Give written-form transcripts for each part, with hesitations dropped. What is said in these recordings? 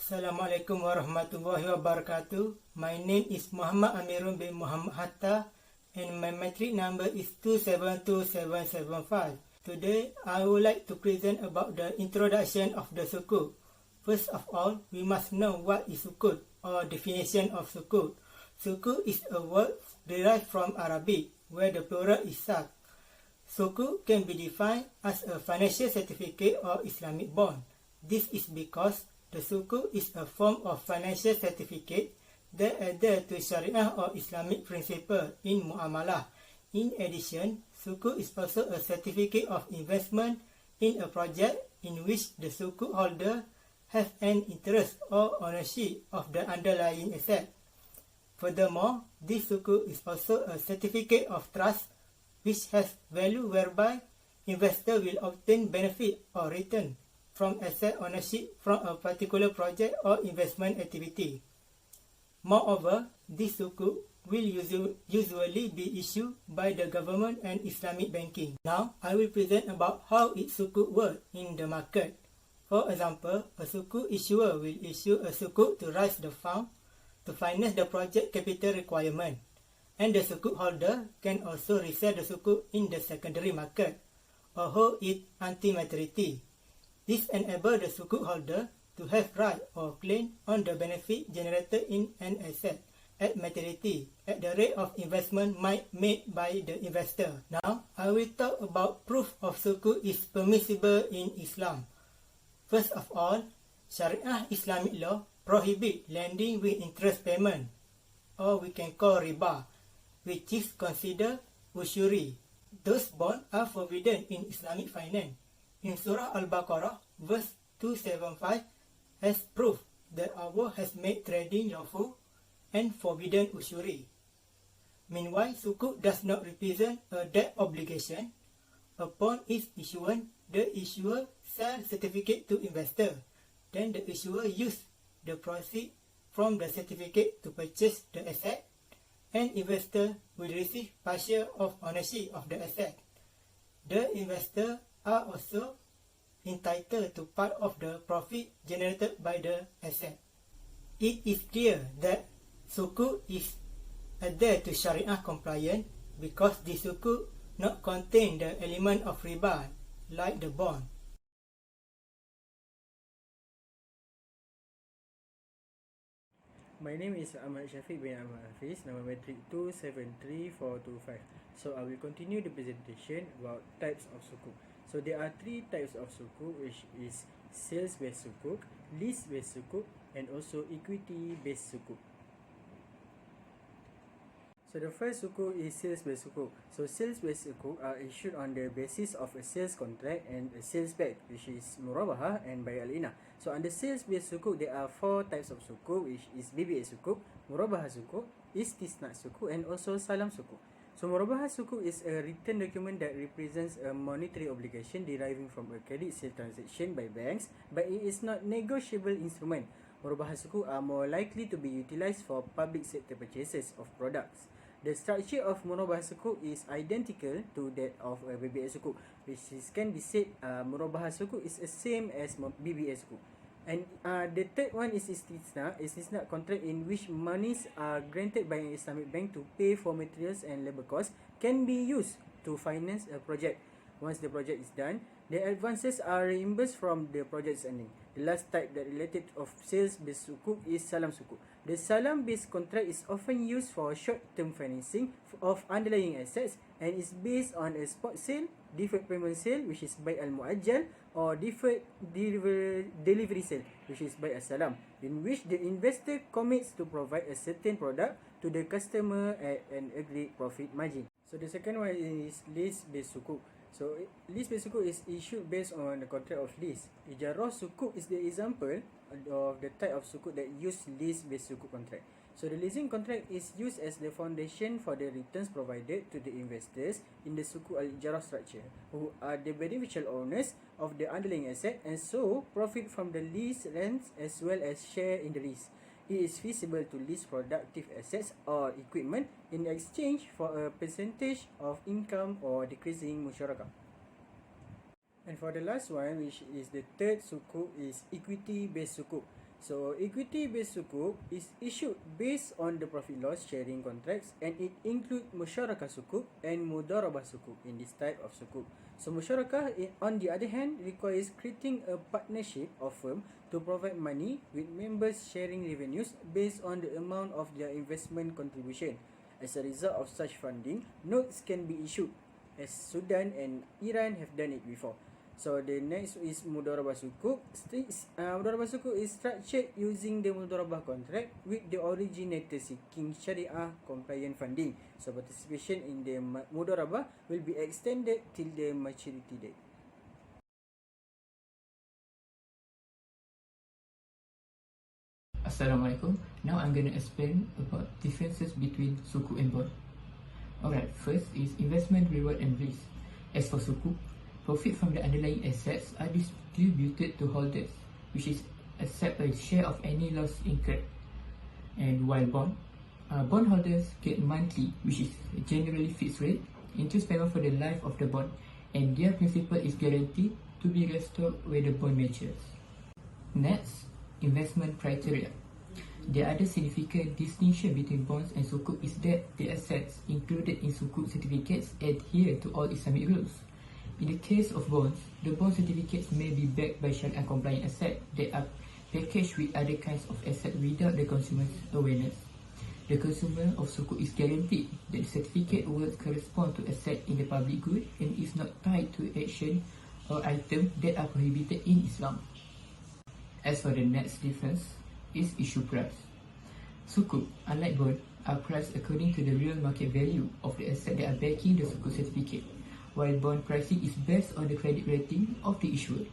Assalamualaikum warahmatullahi wabarakatuh. My name is Muhammad Amirun bin Muhammad Hatta and my metric number is 272775. Today, I would like to present about the introduction of the sukuk. First of all, we must know what is sukuk or definition of sukuk. Sukuk is a word derived from Arabic where the plural is sak. Sukuk can be defined as a financial certificate or Islamic bond. This is because the sukuk is a form of financial certificate that adhere to Sharia or Islamic principle in muamalah. In addition, sukuk is also a certificate of investment in a project in which the sukuk holder have an interest or ownership of the underlying asset. Furthermore, this sukuk is also a certificate of trust which has value whereby investor will obtain benefit or return from asset ownership from a particular project or investment activity. Moreover, this sukuk will usually be issued by the government and Islamic banking. Now, I will present about how its sukuk work in the market. For example, a sukuk issuer will issue a sukuk to raise the fund to finance the project capital requirement, and the sukuk holder can also resell the sukuk in the secondary market or hold it until maturity. This enables the sukuk holder to have right or claim on the benefit generated in an asset at maturity at the rate of investment made by the investor. Now, I will talk about proof of sukuk is permissible in Islam. First of all, Sharia Islamic law prohibit lending with interest payment, or we can call riba, which is considered ushuri. Those bonds are forbidden in Islamic finance. In Surah Al-Baqarah, verse 275, has proof that Allah has made trading lawful and forbidden ushuri. Meanwhile, sukuk does not represent a debt obligation. Upon its issuance, the issuer sells certificate to investor. Then the issuer uses the proceeds from the certificate to purchase the asset, and investor will receive partial of ownership of the asset. The investor are also entitled to part of the profit generated by the asset. It is clear that sukuk is adhere to Sharia compliant because the sukuk not contain the element of riba like the bond. My name is Ahmad Shafiq bin Ahmad Hafiz, number metric 273425. So I will continue the presentation about types of sukuk. So there are three types of sukuk, which is sales-based sukuk, lease-based sukuk, and also equity-based sukuk. So the first sukuk is sales-based sukuk. So sales-based sukuk are issued on the basis of a sales contract and a sales back, which is murabaha and bay al-ina. So under sales-based sukuk, there are four types of sukuk, which is BBA sukuk, murabaha sukuk, istisna sukuk, and also salam sukuk. So murabaha sukuk is a written document that represents a monetary obligation deriving from a credit sale transaction by banks, but it is not negotiable instrument. Murabaha sukuk are more likely to be utilized for public sector purchases of products. The structure of murabah sukuk is identical to that of a BBA sukuk, which can be said murabah sukuk is the same as BBA sukuk. And the third one is istisna. Istisna contract in which monies are granted by an Islamic bank to pay for materials and labor costs can be used to finance a project. Once the project is done, the advances are reimbursed from the project's ending. The last type that related of sales-based sukuk is salam sukuk. The salam-based contract is often used for short-term financing of underlying assets and is based on a spot sale, deferred payment sale, which is bay al-mu'ajjal, or deferred delivery sale, which is bay al-salam, in which the investor commits to provide a certain product to the customer at an agreed profit margin. So the second one is lease-based sukuk. So lease-based sukuk is issued based on the contract of lease. Ijarah sukuk is the example of the type of sukuk that use lease-based sukuk contract. So the leasing contract is used as the foundation for the returns provided to the investors in the sukuk al-ijarah structure, who are the beneficial owners of the underlying asset and so profit from the lease rents as well as share in the lease. It is feasible to lease productive assets or equipment in exchange for a percentage of income or decreasing musyarakah. And for the last one, which is the third sukuk, is equity-based sukuk. So equity-based sukuk is issued based on the profit loss sharing contracts, and it includes musyarakah sukuk and mudarabah sukuk in this type of sukuk. So musyarakah, on the other hand, requires creating a partnership or firm to provide money with members sharing revenues based on the amount of their investment contribution. As a result of such funding, notes can be issued, as Sudan and Iran have done it before. So the next is mudarabah sukuk. Mudarabah sukuk is structured using the mudarabah contract with the originator seeking Sharia compliant funding. So participation in the mudarabah will be extended till the maturity date. Assalamualaikum. Now I'm going to explain about differences between sukuk and bond. Alright, first is investment reward and risk. As for sukuk, profit from the underlying assets are distributed to holders, which is accept a share of any loss incurred. And while bondholders get monthly, which is generally fixed rate, interest payment for the life of the bond, and their principal is guaranteed to be restored when the bond matures. Next, investment criteria. The other significant distinction between bonds and sukuk is that the assets included in sukuk certificates adhere to all Islamic rules. In the case of bonds, the bond certificates may be backed by Sharia-compliant assets that are packaged with other kinds of assets without the consumer's awareness. The consumer of sukuk is guaranteed that the certificate will correspond to assets in the public good and is not tied to action or items that are prohibited in Islam. As for the next difference is issue price. Sukuk, unlike bond, are priced according to the real market value of the asset that are backing the sukuk certificate, while bond pricing is based on the credit rating of the issuer.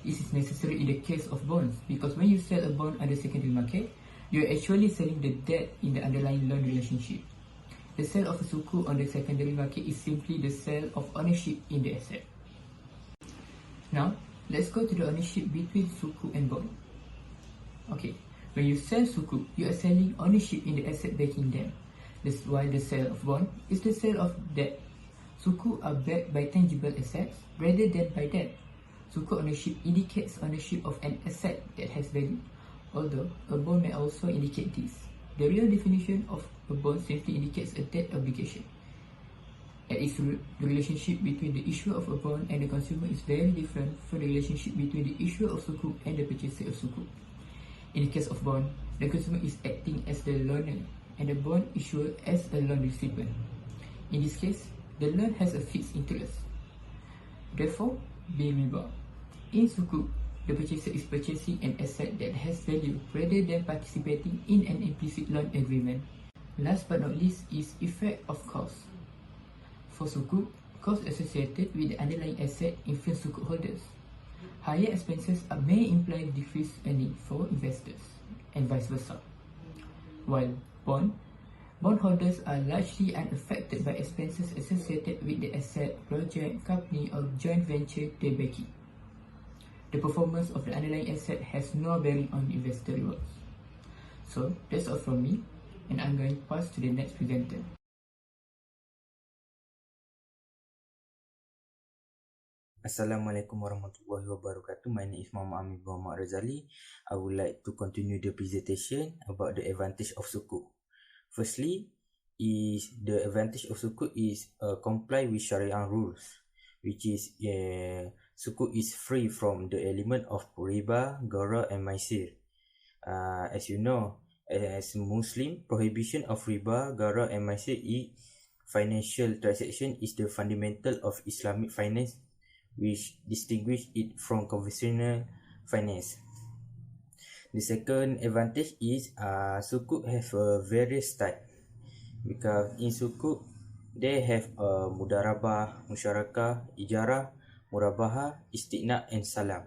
This is necessary in the case of bonds because when you sell a bond on the secondary market, you are actually selling the debt in the underlying loan relationship. The sale of a sukuk on the secondary market is simply the sale of ownership in the asset. Now, let's go to the ownership between sukuk and bond. Okay, when you sell sukuk, you are selling ownership in the asset backing them. That's why the sale of bond is the sale of debt. Sukuk are backed by tangible assets rather than by debt. Sukuk ownership indicates ownership of an asset that has value, although a bond may also indicate this. The real definition of a bond simply indicates a debt obligation. At its root, the relationship between the issuer of a bond and the consumer is very different from the relationship between the issuer of sukuk and the purchaser of sukuk. In the case of bond, the consumer is acting as the loaner and the bond issuer as a loan recipient. In this case, the loan has a fixed interest, therefore being riba. In sukuk, the purchaser is purchasing an asset that has value rather than participating in an implicit loan agreement. Last but not least is effect of cost. For sukuk, costs associated with the underlying asset influence sukuk holders. Higher expenses may imply decreased earning for investors, and vice versa. While bondholders are largely unaffected by expenses associated with the asset, project, company, or joint venture they backing. The performance of the underlying asset has no bearing on investor rewards. So that's all from me, and I'm going to pass to the next presenter. Assalamualaikum warahmatullahi wabarakatuh. My name is Muhammad Amir Muhammad Razali. I would like to continue the presentation about the advantage of sukuk. Firstly, is the advantage of sukuk is comply with Sharia rules, which is sukuk is free from the element of riba, gharar, and maisir. As you know, as Muslim, prohibition of riba, gharar, and maisir financial transaction is the fundamental of Islamic finance, which distinguish it from conventional finance. The second advantage is sukuk have a various type, because in sukuk they have mudarabah, musyarakah, ijarah, murabahah, istiqna, and salam.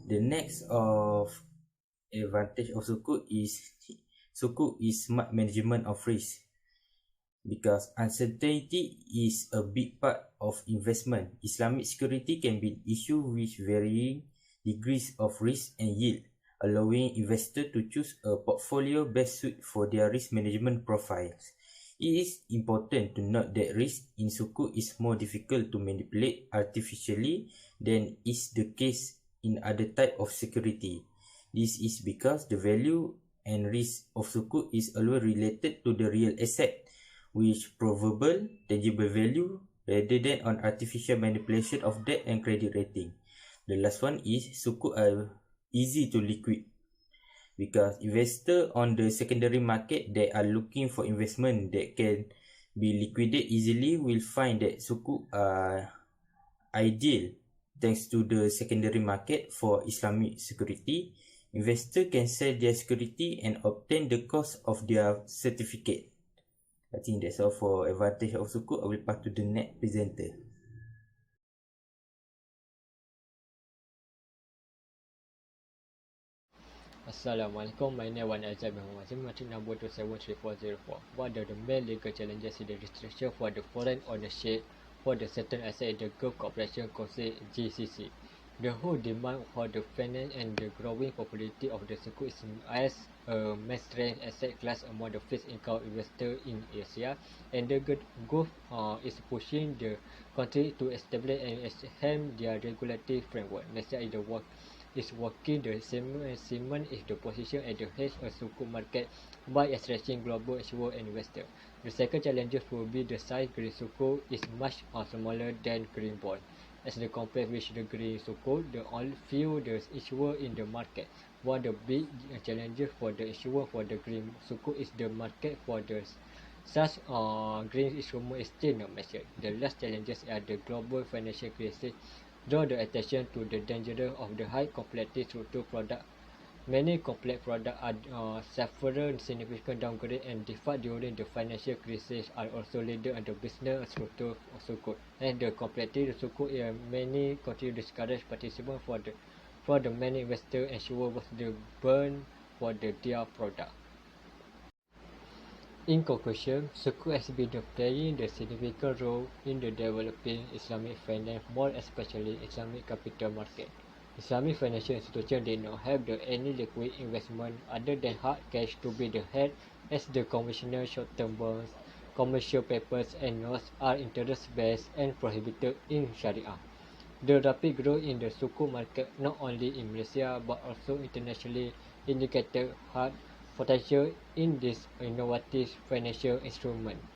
The next of advantage of sukuk is smart management of risk, because uncertainty is a big part of investment. Islamic security can be issued with varying degrees of risk and yield, allowing investors to choose a portfolio best suited for their risk management profiles. It is important to note that risk in sukuk is more difficult to manipulate artificially than is the case in other type of security. This is because the value and risk of sukuk is always related to the real asset, which provable tangible value rather than on artificial manipulation of debt and credit rating. The last one is sukuk are easy to liquid because investors on the secondary market that are looking for investment that can be liquidated easily will find that sukuk are ideal thanks to the secondary market for Islamic security. Investor can sell their security and obtain the cost of their certificate. I think that's all for advantage of sukuk. I will pass to the next presenter. Assalamualaikum, my name is Azab Muhammad. Matric number 273404. What are the main legal challenges in the restriction for the foreign ownership for the certain asset in the Gulf Cooperation Council (GCC)? The whole demand for the finance and the growing popularity of the sukuk is as a mainstream asset class among the fixed income investors in Asia, and the Gulf is pushing the country to establish and enhance their regulatory framework. Malaysia is working the cement is the position at the head of sukuk market by attracting global issuer and investor. The second challenge will be the size. Green sukuk is much smaller than green bond. As the compared with the green sukuk, the only few the issuer in the market. One of the big challenges for the issuer for the green sukuk is the market for the such green instrument is still not measured. The last challenges are the global financial crisis draw the attention to the danger of the high complexity structural product. Many complex products are suffered significant downgrade and default during the financial crisis are also leader on the business structure of sukuk. And the complexity of sukuk many continue to discourage participants for the many investors ensure was the burn for their product. In conclusion, sukuk has been playing a significant role in the developing Islamic finance, more especially Islamic capital market. Islamic financial institutions did not have any liquid investment other than hard cash to be the head, as the conventional short-term bonds, commercial papers, and notes are interest-based and prohibited in Sharia. The rapid growth in the sukuk market, not only in Malaysia but also internationally, indicated hard potential in this innovative financial instrument.